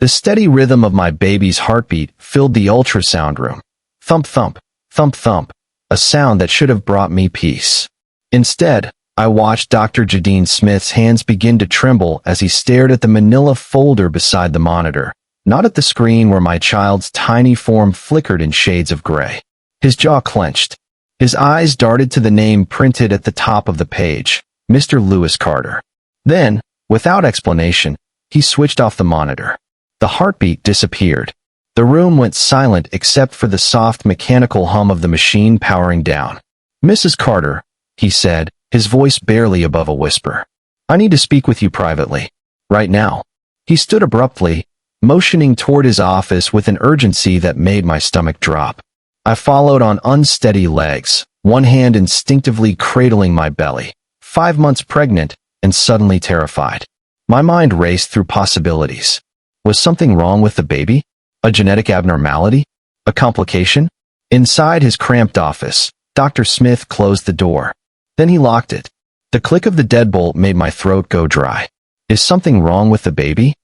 The steady rhythm of my baby's heartbeat filled the ultrasound room. Thump thump, thump thump, a sound that should have brought me peace. Instead, I watched Dr. Jadine Smith's hands begin to tremble as he stared at the manila folder beside the monitor, not at the screen where my child's tiny form flickered in shades of gray. His jaw clenched. His eyes darted to the name printed at the top of the page, Mr. Lewis Carter. Then, without explanation, he switched off the monitor. The heartbeat disappeared. The room went silent except for the soft mechanical hum of the machine powering down. "Mrs. Carter," he said, his voice barely above a whisper. "I need to speak with you privately. Right now." He stood abruptly, motioning toward his office with an urgency that made my stomach drop. I followed on unsteady legs, one hand instinctively cradling my belly, 5 months pregnant and suddenly terrified. My mind raced through possibilities. Was something wrong with the baby? A genetic abnormality? A complication? Inside his cramped office, Dr. Smith closed the door. Then he locked it. The click of the deadbolt made my throat go dry. "Is something wrong with the baby?"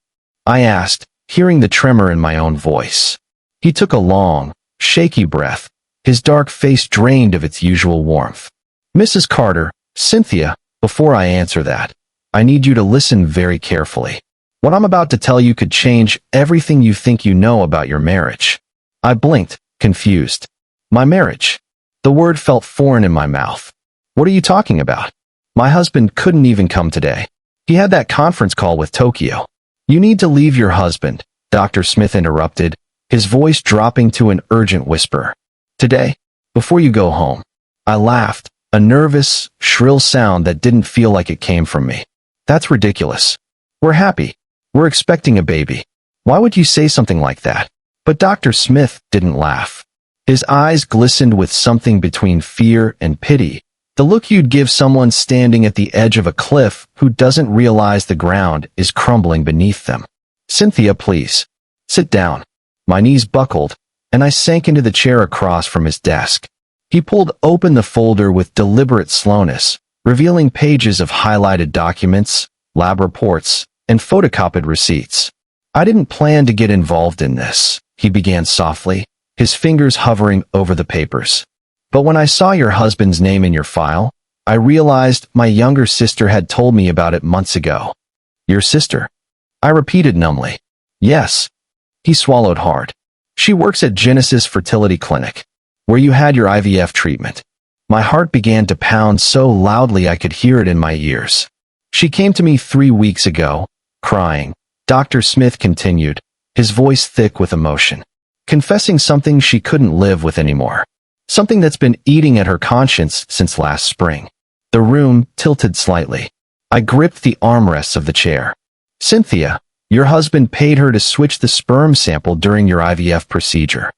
I asked, hearing the tremor in my own voice. He took a long, shaky breath, his dark face drained of its usual warmth. "Mrs. Carter, Cynthia, before I answer that, I need you to listen very carefully. What I'm about to tell you could change everything you think you know about your marriage." I blinked, confused. My marriage? The word felt foreign in my mouth. "What are you talking about? My husband couldn't even come today. He had that conference call with Tokyo." "You need to leave your husband," Dr. Smith interrupted, his voice dropping to an urgent whisper. "Today, before you go home." I laughed, a nervous, shrill sound that didn't feel like it came from me. "That's ridiculous. We're happy. We're expecting a baby. Why would you say something like that?" But Dr. Smith didn't laugh. His eyes glistened with something between fear and pity, the look you'd give someone standing at the edge of a cliff who doesn't realize the ground is crumbling beneath them. "Cynthia, please. Sit down." My knees buckled, and I sank into the chair across from his desk. He pulled open the folder with deliberate slowness, revealing pages of highlighted documents, lab reports, and photocopied receipts. "I didn't plan to get involved in this," he began softly, his fingers hovering over the papers. "But when I saw your husband's name in your file, I realized my younger sister had told me about it months ago." "Your sister?" I repeated numbly. "Yes." He swallowed hard. "She works at Genesis Fertility Clinic, where you had your IVF treatment." My heart began to pound so loudly I could hear it in my ears. "She came to me 3 weeks ago, crying," Dr. Smith continued, his voice thick with emotion, "confessing something she couldn't live with anymore. Something that's been eating at her conscience since last spring." The room tilted slightly. I gripped the armrests of the chair. "Cynthia, your husband paid her to switch the sperm sample during your IVF procedure."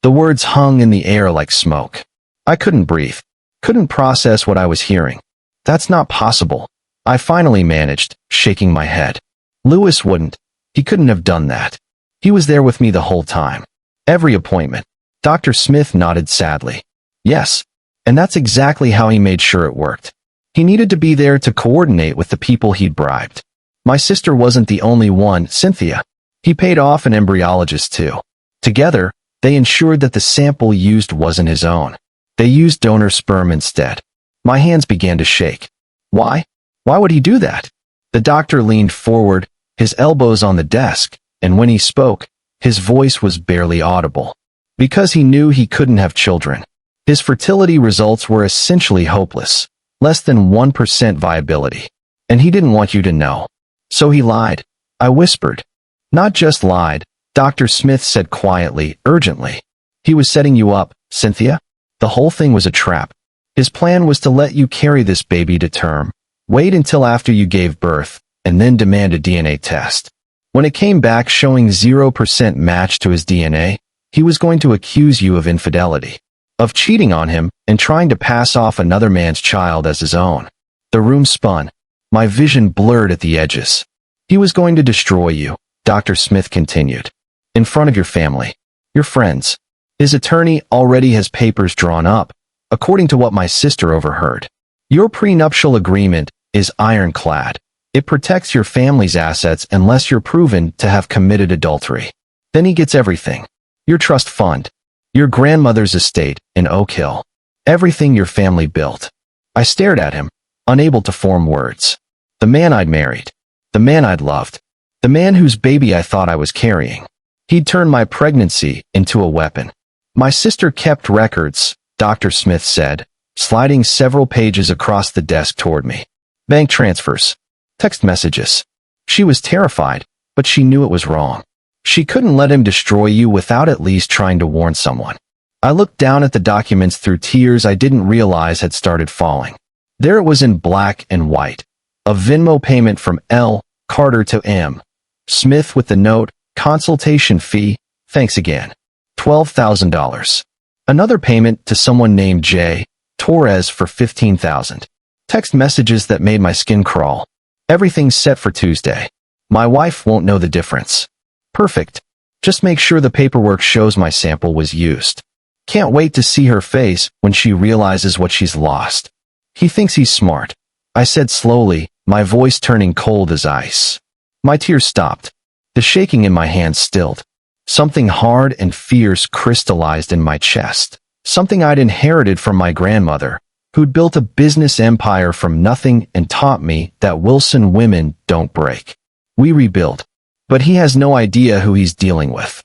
The words hung in the air like smoke. I couldn't breathe, couldn't process what I was hearing. "That's not possible," I finally managed, shaking my head. "Lewis wouldn't. He couldn't have done that. He was there with me the whole time. Every appointment." Dr. Smith nodded sadly. "Yes, and that's exactly how he made sure it worked. He needed to be there to coordinate with the people he'd bribed. My sister wasn't the only one, Cynthia. He paid off an embryologist too. Together, they ensured that the sample used wasn't his own. They used donor sperm instead." My hands began to shake. "Why? Why would he do that?" The doctor leaned forward, his elbows on the desk, and when he spoke, his voice was barely audible. "Because he knew he couldn't have children. His fertility results were essentially hopeless, less than 1% viability. And he didn't want you to know. So he lied," I whispered. "Not just lied," Dr. Smith said quietly, urgently. "He was setting you up, Cynthia. The whole thing was a trap. His plan was to let you carry this baby to term, wait until after you gave birth, and then demand a DNA test. When it came back showing 0% match to his DNA, he was going to accuse you of infidelity, of cheating on him and trying to pass off another man's child as his own." The room spun. My vision blurred at the edges. "He was going to destroy you," Dr. Smith continued. "In front of your family, your friends. His attorney already has papers drawn up, according to what my sister overheard. Your prenuptial agreement is ironclad. It protects your family's assets unless you're proven to have committed adultery. Then he gets everything. Your trust fund. Your grandmother's estate in Oak Hill. Everything your family built. I stared at him, unable to form words. The man I'd married. The man I'd loved. The man whose baby I thought I was carrying. He'd turned my pregnancy into a weapon. My sister kept records, Dr. Smith said, sliding several pages across the desk toward me. Bank transfers. Text messages. She was terrified, but she knew it was wrong. She couldn't let him destroy you without at least trying to warn someone. I looked down at the documents through tears I didn't realize had started falling. There it was in black and white. A Venmo payment from L. Carter to M. Smith with the note, consultation fee, thanks again. $12,000. Another payment to someone named J. Torres for $15,000. Text messages that made my skin crawl. Everything's set for Tuesday. My wife won't know the difference. Perfect. Just make sure the paperwork shows my sample was used. Can't wait to see her face when she realizes what she's lost. He thinks he's smart. I said slowly, my voice turning cold as ice. My tears stopped. The shaking in my hands stilled. Something hard and fierce crystallized in my chest. Something I'd inherited from my grandmother, who'd built a business empire from nothing and taught me that Wilson women don't break. We rebuild. But he has no idea who he's dealing with.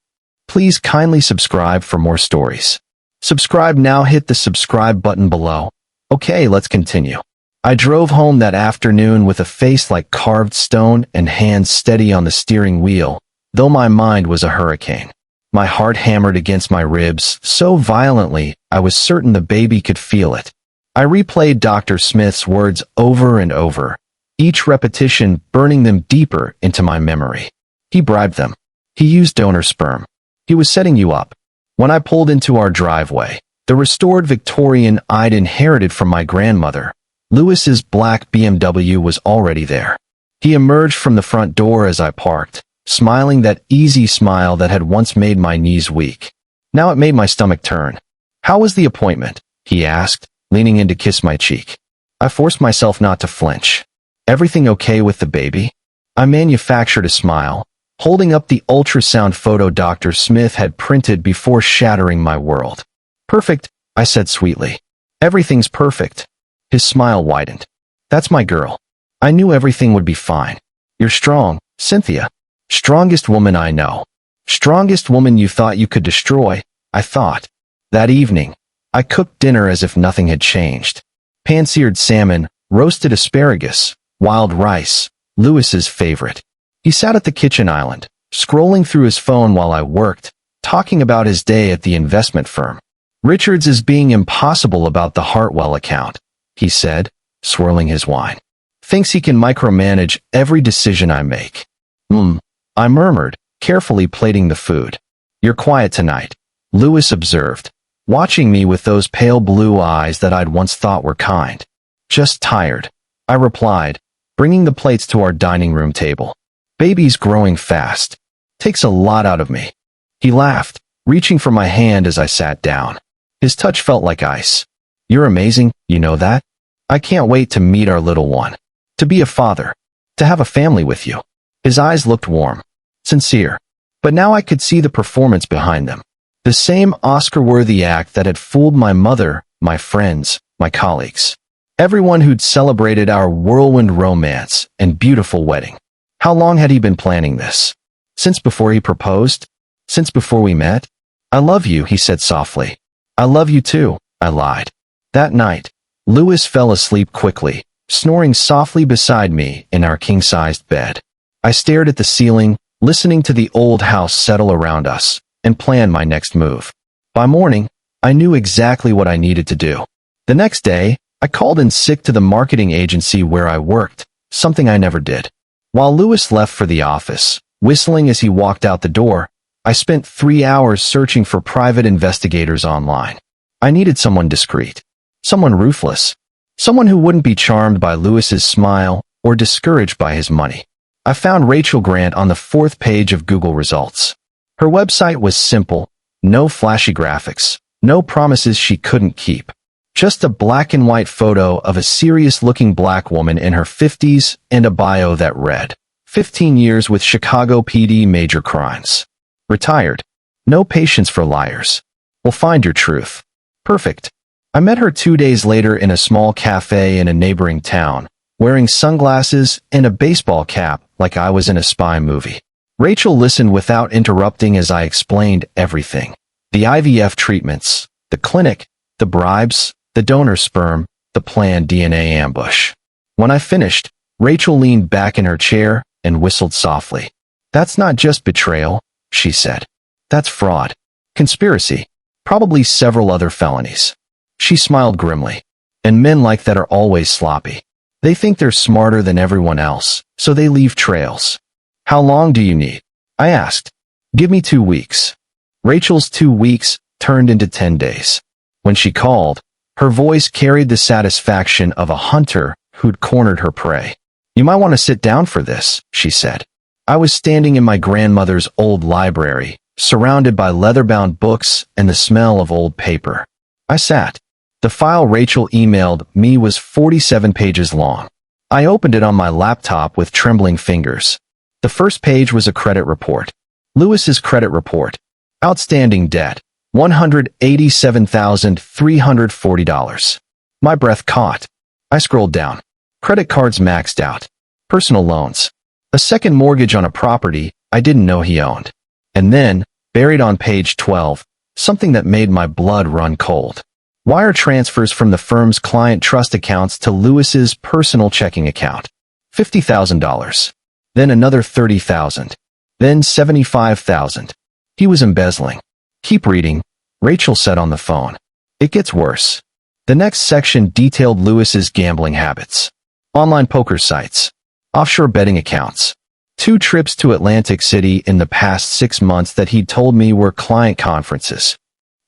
Please kindly subscribe for more stories. Subscribe now, hit the subscribe button below. Okay, let's continue. I drove home that afternoon with a face like carved stone and hands steady on the steering wheel, though my mind was a hurricane. My heart hammered against my ribs so violently I was certain the baby could feel it. I replayed Dr. Smith's words over and over, each repetition burning them deeper into my memory. He bribed them. He used donor sperm. He was setting you up. When I pulled into our driveway, the restored Victorian I'd inherited from my grandmother, Lewis's black BMW was already there. He emerged from the front door as I parked, smiling that easy smile that had once made my knees weak. Now it made my stomach turn. How was the appointment? He asked, leaning in to kiss my cheek. I forced myself not to flinch. Everything okay with the baby? I manufactured a smile, holding up the ultrasound photo Dr. Smith had printed before shattering my world. Perfect, I said sweetly. Everything's perfect. His smile widened. That's my girl. I knew everything would be fine. You're strong, Cynthia. Strongest woman I know. Strongest woman you thought you could destroy, I thought. That evening, I cooked dinner as if nothing had changed. Pan-seared salmon, roasted asparagus, wild rice, Lewis's favorite. He sat at the kitchen island, scrolling through his phone while I worked, talking about his day at the investment firm. Richards is being impossible about the Hartwell account, he said, swirling his wine. Thinks he can micromanage every decision I make. I murmured, carefully plating the food. You're quiet tonight, Lewis observed, watching me with those pale blue eyes that I'd once thought were kind. Just tired, I replied, bringing the plates to our dining room table. Baby's growing fast. Takes a lot out of me. He laughed, reaching for my hand as I sat down. His touch felt like ice. You're amazing, you know that? I can't wait to meet our little one. To be a father. To have a family with you. His eyes looked warm. Sincere. But now I could see the performance behind them. The same Oscar-worthy act that had fooled my mother, my friends, my colleagues. Everyone who'd celebrated our whirlwind romance and beautiful wedding. How long had he been planning this? Since before he proposed? Since before we met? I love you, he said softly. I love you too, I lied. That night, Lewis fell asleep quickly, snoring softly beside me in our king-sized bed. I stared at the ceiling, listening to the old house settle around us, and planned my next move. By morning, I knew exactly what I needed to do. The next day, I called in sick to the marketing agency where I worked, something I never did. While Lewis left for the office, whistling as he walked out the door, I spent 3 hours searching for private investigators online. I needed someone discreet. Someone ruthless. Someone who wouldn't be charmed by Lewis's smile or discouraged by his money. I found Rachel Grant on the 4th page of Google results. Her website was simple, no flashy graphics, no promises she couldn't keep. Just a black and white photo of a serious-looking black woman in her 50s and a bio that read, 15 years with Chicago PD major crimes. Retired. No patience for liars. Will find your truth. Perfect. I met her 2 days later in a small cafe in a neighboring town, wearing sunglasses and a baseball cap like I was in a spy movie. Rachel listened without interrupting as I explained everything. The IVF treatments, the clinic, the bribes, the donor sperm, the planned DNA ambush. When I finished, Rachel leaned back in her chair and whistled softly. That's not just betrayal, she said. That's fraud. Conspiracy. Probably several other felonies. She smiled grimly. And men like that are always sloppy. They think they're smarter than everyone else, so they leave trails. How long do you need? I asked. Give me 2 weeks. Rachel's 2 weeks turned into 10 days. When she called, her voice carried the satisfaction of a hunter who'd cornered her prey. You might want to sit down for this, she said. I was standing in my grandmother's old library, surrounded by leather-bound books and the smell of old paper. I sat. The file Rachel emailed me was 47 pages long. I opened it on my laptop with trembling fingers. The first page was a credit report. Lewis's credit report. Outstanding debt. $187,340. My breath caught. I scrolled down. Credit cards maxed out. Personal loans. A second mortgage on a property I didn't know he owned. And then, buried on page 12, something that made my blood run cold. Wire transfers from the firm's client trust accounts to Lewis's personal checking account. $50,000. Then another $30,000. Then $75,000. He was embezzling. Keep reading, Rachel said on the phone. It gets worse. The next section detailed Lewis's gambling habits. Online poker sites. Offshore betting accounts. 2 trips to Atlantic City in the past 6 months that he'd told me were client conferences.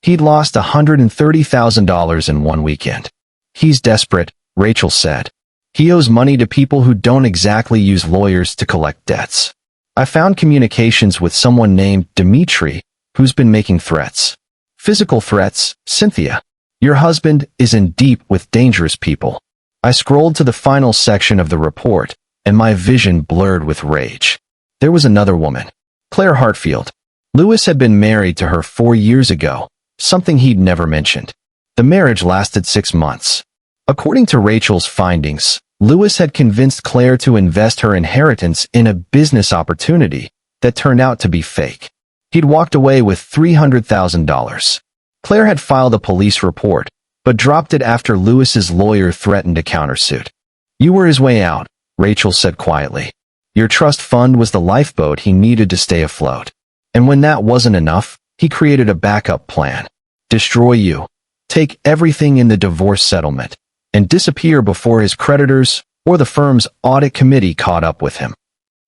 He'd lost $130,000 in one weekend. He's desperate, Rachel said. He owes money to people who don't exactly use lawyers to collect debts. I found communications with someone named Dimitri, who's been making threats. Physical threats, Cynthia. Your husband is in deep with dangerous people. I scrolled to the final section of the report, and my vision blurred with rage. There was another woman. Claire Hartfield. Lewis had been married to her 4 years ago, something he'd never mentioned. The marriage lasted 6 months. According to Rachel's findings, Lewis had convinced Claire to invest her inheritance in a business opportunity that turned out to be fake. He'd walked away with $300,000. Claire had filed a police report, but dropped it after Lewis's lawyer threatened a countersuit. You were his way out, Rachel said quietly. Your trust fund was the lifeboat he needed to stay afloat. And when that wasn't enough, he created a backup plan. Destroy you. Take everything in the divorce settlement. And disappear before his creditors or the firm's audit committee caught up with him.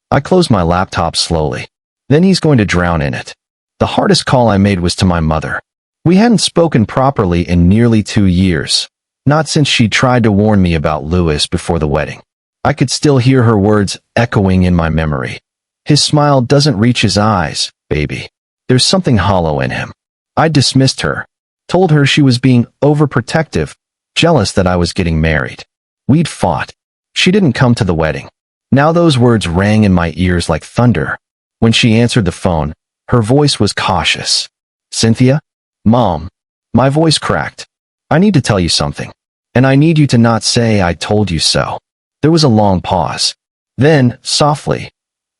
I closed my laptop slowly. Then he's going to drown in it. The hardest call I made was to my mother. We hadn't spoken properly in nearly 2 years. Not since she tried to warn me about Lewis before the wedding. I could still hear her words echoing in my memory. His smile doesn't reach his eyes, baby. There's something hollow in him. I dismissed her. Told her she was being overprotective, jealous that I was getting married. We'd fought. She didn't come to the wedding. Now those words rang in my ears like thunder. When she answered the phone, her voice was cautious. Cynthia? Mom. My voice cracked. I need to tell you something. And I need you to not say I told you so. There was a long pause. Then, softly,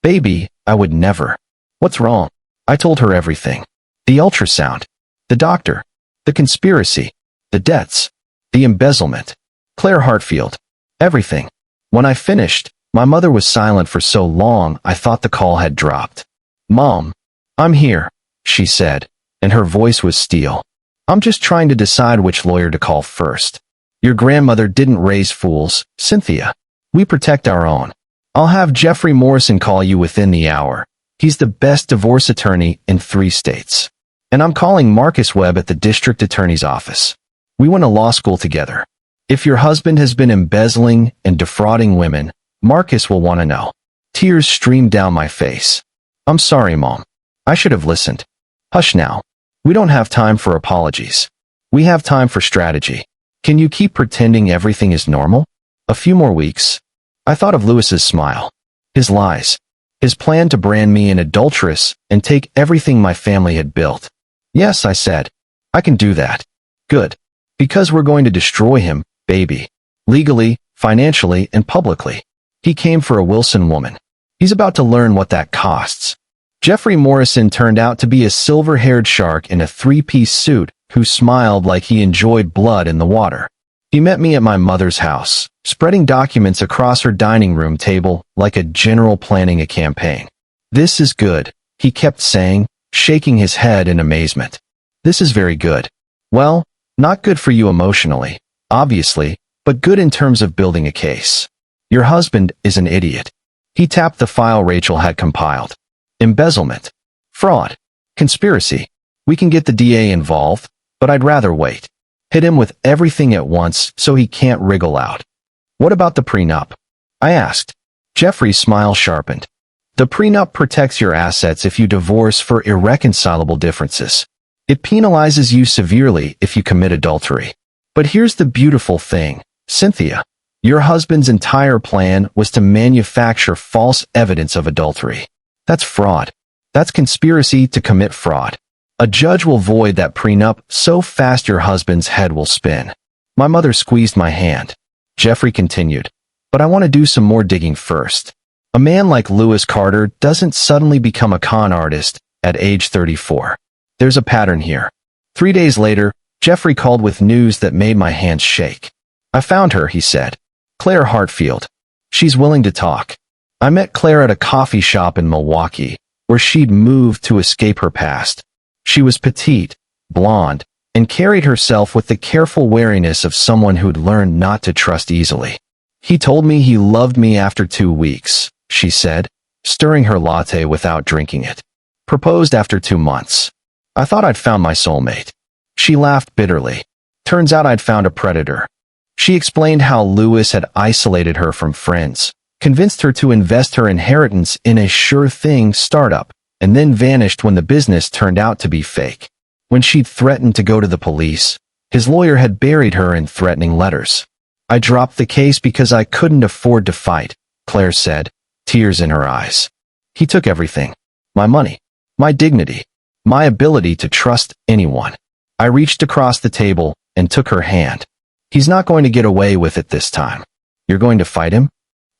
baby, I would never. What's wrong? I told her everything. The ultrasound. The doctor. The conspiracy. The debts. The embezzlement. Claire Hartfield. Everything. When I finished, my mother was silent for so long I thought the call had dropped. Mom. I'm here, she said, and her voice was steel. I'm just trying to decide which lawyer to call first. Your grandmother didn't raise fools, Cynthia. We protect our own. I'll have Jeffrey Morrison call you within the hour. He's the best divorce attorney in 3 states. And I'm calling Marcus Webb at the district attorney's office. We went to law school together. If your husband has been embezzling and defrauding women, Marcus will want to know. Tears streamed down my face. I'm sorry, Mom. I should have listened. Hush now. We don't have time for apologies. We have time for strategy. Can you keep pretending everything is normal? A few more weeks. I thought of Lewis's smile, his lies, his plan to brand me an adulteress and take everything my family had built. Yes, I said. I can do that. Good. Because we're going to destroy him, baby. Legally, financially, and publicly. He came for a Wilson woman. He's about to learn what that costs. Jeffrey Morrison turned out to be a silver-haired shark in a three-piece suit who smiled like he enjoyed blood in the water. He met me at my mother's house, spreading documents across her dining room table like a general planning a campaign. This is good, he kept saying, shaking his head in amazement. This is very good. Well, not good for you emotionally, obviously, but good in terms of building a case. Your husband is an idiot. He tapped the file Rachel had compiled. Embezzlement. Fraud. Conspiracy. We can get the DA involved, but I'd rather wait. Hit him with everything at once so he can't wriggle out. What about the prenup? I asked. Jeffrey's smile sharpened. The prenup protects your assets if you divorce for irreconcilable differences. It penalizes you severely if you commit adultery. But here's the beautiful thing, Cynthia. Your husband's entire plan was to manufacture false evidence of adultery. That's fraud. That's conspiracy to commit fraud. A judge will void that prenup so fast your husband's head will spin. My mother squeezed my hand. Jeffrey continued, but I want to do some more digging first. A man like Lewis Carter doesn't suddenly become a con artist at age 34. There's a pattern here. 3 days later, Jeffrey called with news that made my hands shake. I found her, he said. Claire Hartfield. She's willing to talk. I met Claire at a coffee shop in Milwaukee, where she'd moved to escape her past. She was petite, blonde, and carried herself with the careful wariness of someone who'd learned not to trust easily. He told me he loved me after 2 weeks, she said, stirring her latte without drinking it. Proposed after 2 months. I thought I'd found my soulmate. She laughed bitterly. Turns out I'd found a predator. She explained how Lewis had isolated her from friends, convinced her to invest her inheritance in a sure-thing startup, and then vanished when the business turned out to be fake. When she'd threatened to go to the police, his lawyer had buried her in threatening letters. I dropped the case because I couldn't afford to fight, Claire said, tears in her eyes. He took everything. My money, my dignity, my ability to trust anyone. I reached across the table and took her hand. He's not going to get away with it this time. You're going to fight him?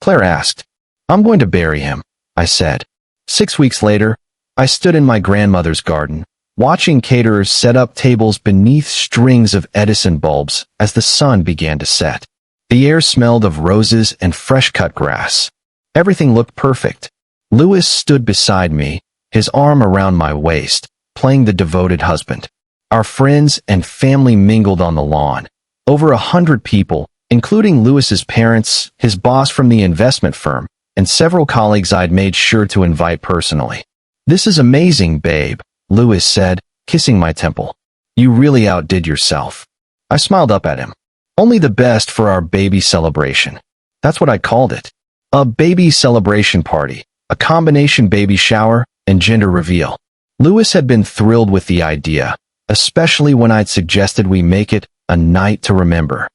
Claire asked. I'm going to bury him, I said. 6 weeks later, I stood in my grandmother's garden, watching caterers set up tables beneath strings of Edison bulbs as the sun began to set. The air smelled of roses and fresh-cut grass. Everything looked perfect. Lewis stood beside me, his arm around my waist, playing the devoted husband. Our friends and family mingled on the lawn. Over 100 people, including Lewis's parents, his boss from the investment firm, and several colleagues I'd made sure to invite personally. This is amazing, babe, Lewis said, kissing my temple. You really outdid yourself. I smiled up at him. Only the best for our baby celebration. That's what I called it. A baby celebration party, a combination baby shower and gender reveal. Lewis had been thrilled with the idea, especially when I'd suggested we make it a night to remember.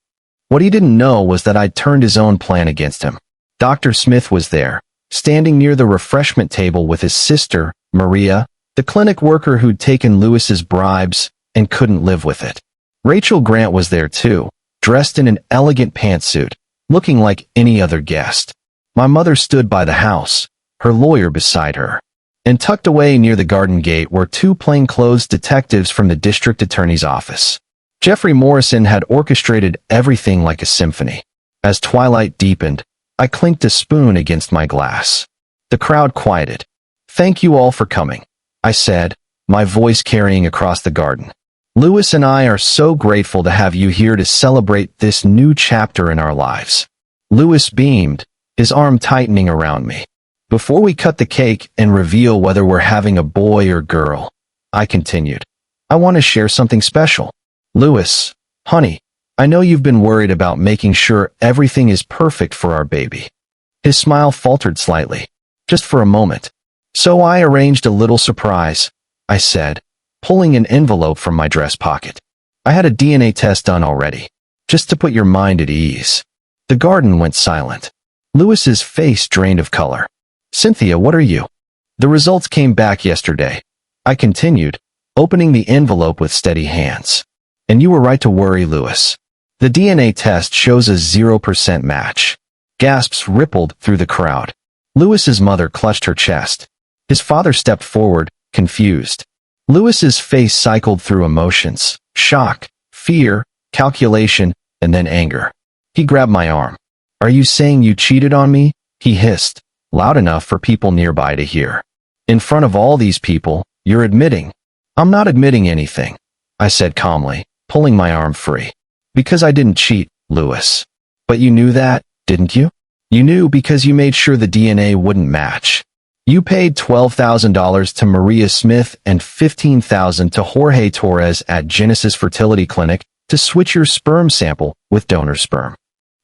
What he didn't know was that I'd turned his own plan against him. Dr. Smith was there, standing near the refreshment table with his sister, Maria, the clinic worker who'd taken Lewis's bribes and couldn't live with it. Rachel Grant was there too, dressed in an elegant pantsuit, looking like any other guest. My mother stood by the house, her lawyer beside her. And tucked away near the garden gate were 2 plainclothes detectives from the district attorney's office. Jeffrey Morrison had orchestrated everything like a symphony. As twilight deepened, I clinked a spoon against my glass. The crowd quieted. Thank you all for coming, I said, my voice carrying across the garden. Lewis and I are so grateful to have you here to celebrate this new chapter in our lives. Lewis beamed, his arm tightening around me. Before we cut the cake and reveal whether we're having a boy or girl, I continued, I want to share something special. Lewis, honey, I know you've been worried about making sure everything is perfect for our baby. His smile faltered slightly, just for a moment. So I arranged a little surprise, I said, pulling an envelope from my dress pocket. I had a DNA test done already. just to put your mind at ease." The garden went silent. Lewis's face drained of color. "Cynthia, what are you?" "The results came back yesterday," I continued, opening the envelope with steady hands. "And you were right to worry, Lewis. The DNA test shows a 0% match." Gasps rippled through the crowd. Lewis's mother clutched her chest. His father stepped forward, confused. Lewis's face cycled through emotions: shock, fear, calculation, and then anger. He grabbed my arm. "Are you saying you cheated on me?" he hissed, loud enough for people nearby to hear. "In front of all these people, you're admitting." "I'm not admitting anything," I said calmly, pulling my arm free. "Because I didn't cheat, Lewis." "But you knew that, didn't you?" "You knew because you made sure the DNA wouldn't match. You paid $12,000 to Maria Smith and $15,000 to Jorge Torres at Genesis Fertility Clinic to switch your sperm sample with donor sperm."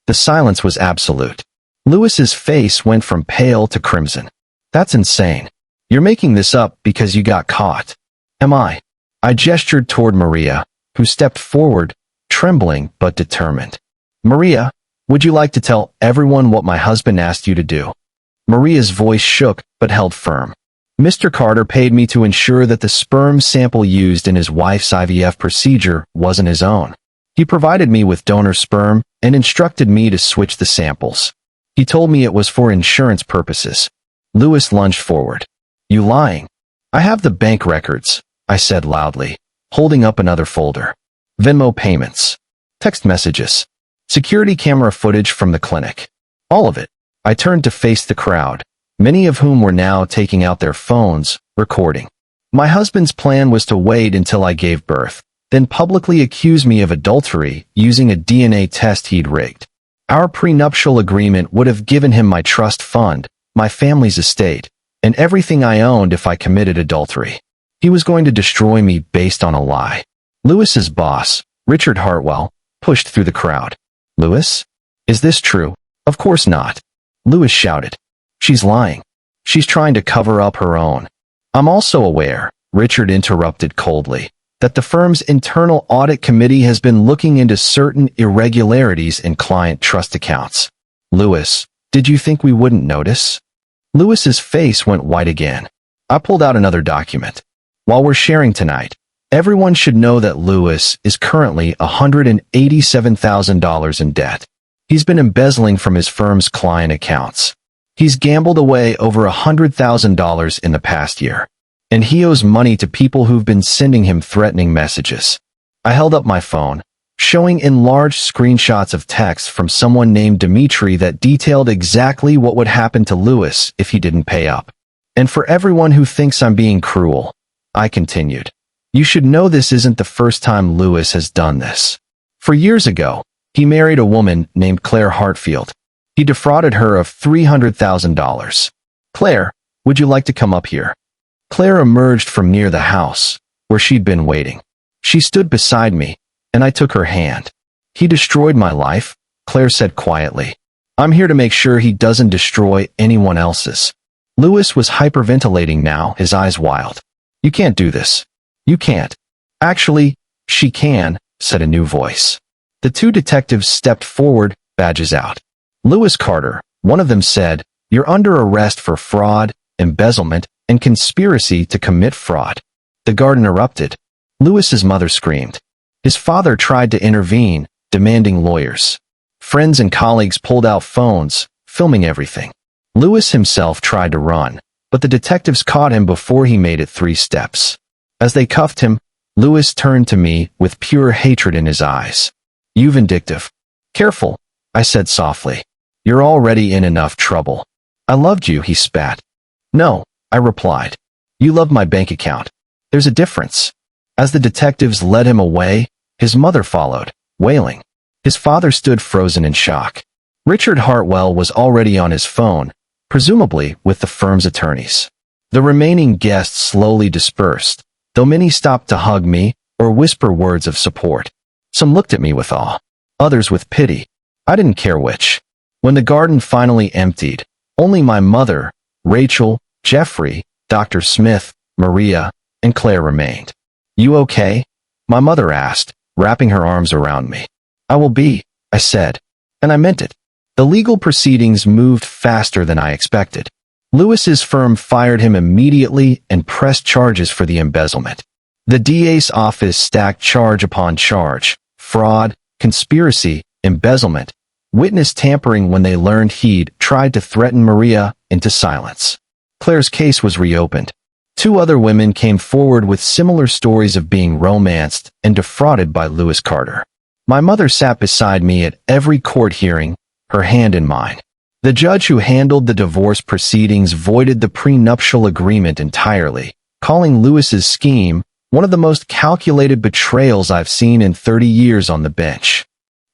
The silence was absolute. Lewis's face went from pale to crimson. "That's insane. You're making this up because you got caught." "Am I?" I gestured toward Maria, who stepped forward, trembling but determined. "Maria, would you like to tell everyone what my husband asked you to do?" Maria's voice shook but held firm. "Mr. Carter paid me to ensure that the sperm sample used in his wife's IVF procedure wasn't his own. He provided me with donor sperm and instructed me to switch the samples. He told me it was for insurance purposes." Lewis lunged forward. "You lying?" "I have the bank records," I said loudly, holding up another folder. "Venmo payments, text messages, security camera footage from the clinic. All of it." I turned to face the crowd, many of whom were now taking out their phones, recording. "My husband's plan was to wait until I gave birth, then publicly accuse me of adultery using a DNA test he'd rigged. Our prenuptial agreement would have given him my trust fund, my family's estate, and everything I owned if I committed adultery. He was going to destroy me based on a lie." Lewis's boss, Richard Hartwell, pushed through the crowd. "Lewis? Is this true?" "Of course not," Lewis shouted. "She's lying. She's trying to cover up her own." "I'm also aware," Richard interrupted coldly, "that the firm's internal audit committee has been looking into certain irregularities in client trust accounts." "Lewis, did you think we wouldn't notice?" Lewis's face went white again. I pulled out another document. "While we're sharing tonight, everyone should know that Lewis is currently $187,000 in debt. He's been embezzling from his firm's client accounts. He's gambled away over $100,000 in the past year. And he owes money to people who've been sending him threatening messages." I held up my phone, showing enlarged screenshots of texts from someone named Dimitri that detailed exactly what would happen to Lewis if he didn't pay up. "And for everyone who thinks I'm being cruel," I continued, "you should know this isn't the first time Lewis has done this. 4 years ago, he married a woman named Claire Hartfield. He defrauded her of $300,000. "Claire, would you like to come up here?" Claire emerged from near the house, where she'd been waiting. She stood beside me, and I took her hand. "He destroyed my life," Claire said quietly. "I'm here to make sure he doesn't destroy anyone else's." Lewis was hyperventilating now, his eyes wild. "You can't do this. You can't." "Actually, she can," said a new voice. The two detectives stepped forward, badges out. "Lewis Carter," one of them said, "you're under arrest for fraud, embezzlement, and conspiracy to commit fraud." The guard interrupted. Lewis's mother screamed. His father tried to intervene, demanding lawyers. Friends and colleagues pulled out phones, filming everything. Lewis himself tried to run, but the detectives caught him before he made it 3 steps. As they cuffed him, Lewis turned to me with pure hatred in his eyes. "You vindictive." "Careful," I said softly. "You're already in enough trouble." "I loved you," he spat. "No," I replied. "You loved my bank account. There's a difference." As the detectives led him away, his mother followed, wailing. His father stood frozen in shock. Richard Hartwell was already on his phone, presumably with the firm's attorneys. The remaining guests slowly dispersed, though many stopped to hug me or whisper words of support. Some looked at me with awe, others with pity. I didn't care which. When the garden finally emptied, only my mother, Rachel, Jeffrey, Dr. Smith, Maria, and Claire remained. "You okay?" my mother asked, wrapping her arms around me. I will be, I said. And I meant it. The legal proceedings moved faster than I expected. Lewis's firm fired him immediately and pressed charges for the embezzlement. The DA's office stacked charge upon charge: fraud, conspiracy, embezzlement, witness tampering when they learned he'd tried to threaten Maria into silence. Claire's case was reopened. 2 other women came forward with similar stories of being romanced and defrauded by Lewis Carter. My mother sat beside me at every court hearing, her hand in mine. The judge who handled the divorce proceedings voided the prenuptial agreement entirely, calling Lewis's scheme one of the most calculated betrayals I've seen in 30 years on the bench.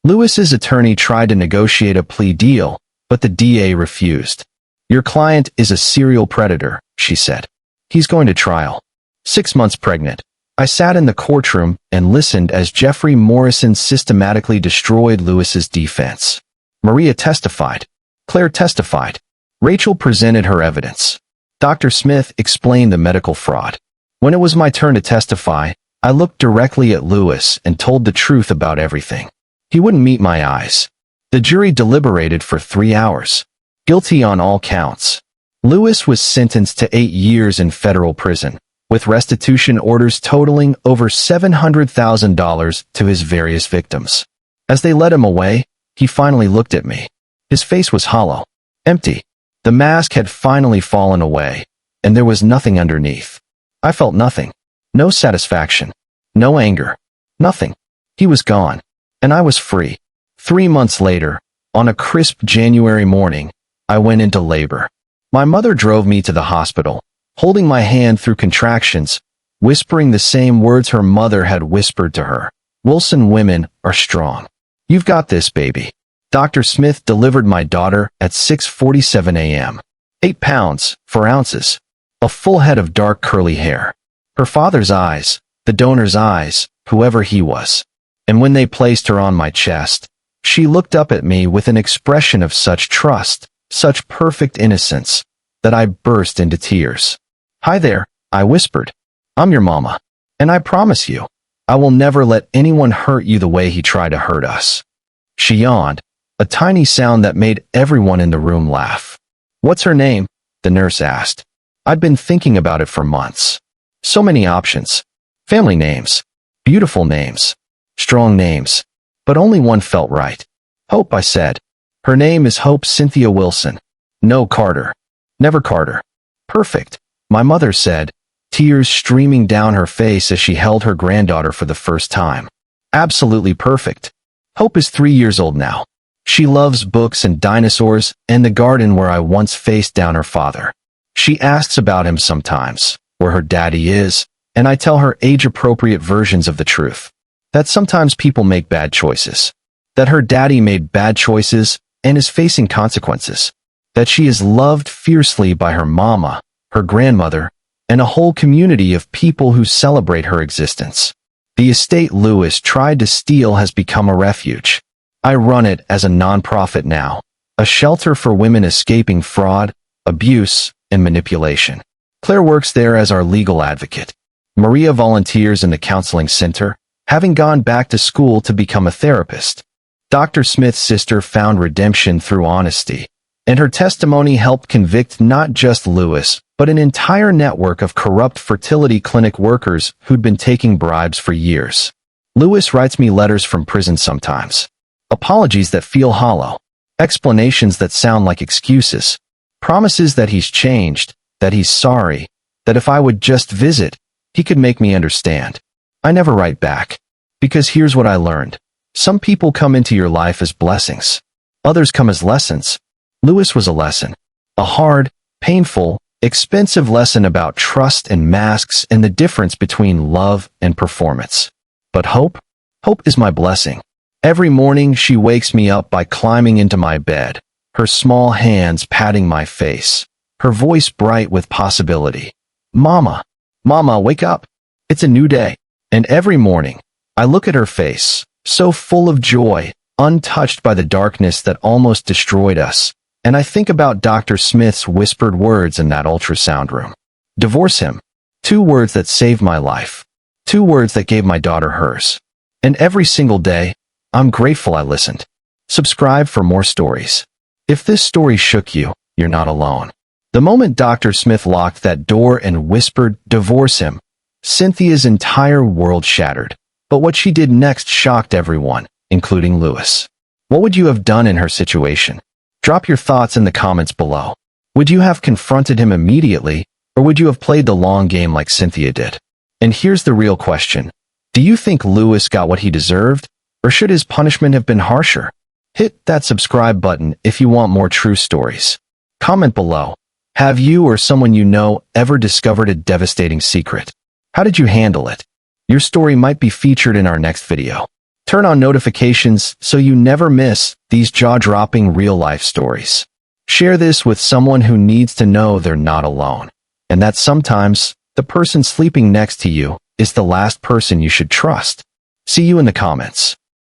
Lewis's attorney tried to negotiate a plea deal, but the DA refused. Your client is a serial predator, she said. He's going to trial. 6 months pregnant. I sat in the courtroom and listened as Jeffrey Morrison systematically destroyed Lewis's defense. Maria testified. Claire testified. Rachel presented her evidence. Dr. Smith explained the medical fraud. When it was my turn to testify, I looked directly at Lewis and told the truth about everything. He wouldn't meet my eyes. The jury deliberated for 3 hours. Guilty on all counts. Lewis was sentenced to 8 years in federal prison, with restitution orders totaling over $700,000 to his various victims. As they led him away, he finally looked at me. His face was hollow, empty. The mask had finally fallen away, and there was nothing underneath. I felt nothing. No satisfaction. No anger. Nothing. He was gone, and I was free. 3 months later, on a crisp January morning, I went into labor. My mother drove me to the hospital, holding my hand through contractions, whispering the same words her mother had whispered to her. Wilson women are strong. You've got this, baby. Dr. Smith delivered my daughter at 6:47 a.m. 8 pounds, 4 ounces. A full head of dark curly hair. Her father's eyes, the donor's eyes, whoever he was. And when they placed her on my chest, she looked up at me with an expression of such trust, such perfect innocence, that I burst into tears. Hi there, I whispered. I'm your mama. And I promise you, I will never let anyone hurt you the way he tried to hurt us. She yawned, a tiny sound that made everyone in the room laugh. What's her name? The nurse asked. I'd been thinking about it for months. So many options. Family names. Beautiful names. Strong names. But only one felt right. Hope, I said. Her name is Hope Cynthia Wilson. No Carter. Never Carter. Perfect, my mother said, tears streaming down her face as she held her granddaughter for the first time. Absolutely perfect. Hope is 3 years old now. She loves books and dinosaurs and the garden where I once faced down her father. She asks about him sometimes, where her daddy is, and I tell her age-appropriate versions of the truth. That sometimes people make bad choices. That her daddy made bad choices and is facing consequences. That she is loved fiercely by her mama, her grandmother, and a whole community of people who celebrate her existence. The estate Lewis tried to steal has become a refuge. I run it as a nonprofit now, a shelter for women escaping fraud, abuse, and manipulation. Claire works there as our legal advocate. Maria volunteers in the counseling center, having gone back to school to become a therapist. Dr. Smith's sister found redemption through honesty, and her testimony helped convict not just Lewis, but an entire network of corrupt fertility clinic workers who'd been taking bribes for years. Lewis writes me letters from prison sometimes. Apologies that feel hollow. Explanations that sound like excuses. Promises that he's changed, that he's sorry, that if I would just visit, he could make me understand. I never write back. Because here's what I learned. Some people come into your life as blessings. Others come as lessons. Lewis was a lesson. A hard, painful, expensive lesson about trust and masks and the difference between love and performance. But hope? Hope is my blessing. Every morning she wakes me up by climbing into my bed, her small hands patting my face, her voice bright with possibility. Mama, Mama, wake up. It's a new day. And every morning, I look at her face, so full of joy, untouched by the darkness that almost destroyed us, and I think about Dr. Smith's whispered words in that ultrasound room. Divorce him. 2 words that saved my life. 2 words that gave my daughter hers. And every single day, I'm grateful I listened. Subscribe for more stories. If this story shook you, you're not alone. The moment Dr. Smith locked that door and whispered, "Divorce him," Cynthia's entire world shattered. But what she did next shocked everyone, including Lewis. What would you have done in her situation? Drop your thoughts in the comments below. Would you have confronted him immediately, or would you have played the long game like Cynthia did? And here's the real question. Do you think Lewis got what he deserved, or should his punishment have been harsher? Hit that subscribe button if you want more true stories. Comment below. Have you or someone you know ever discovered a devastating secret? How did you handle it? Your story might be featured in our next video. Turn on notifications so you never miss these jaw-dropping real-life stories. Share this with someone who needs to know they're not alone, and that sometimes the person sleeping next to you is the last person you should trust. See you in the comments.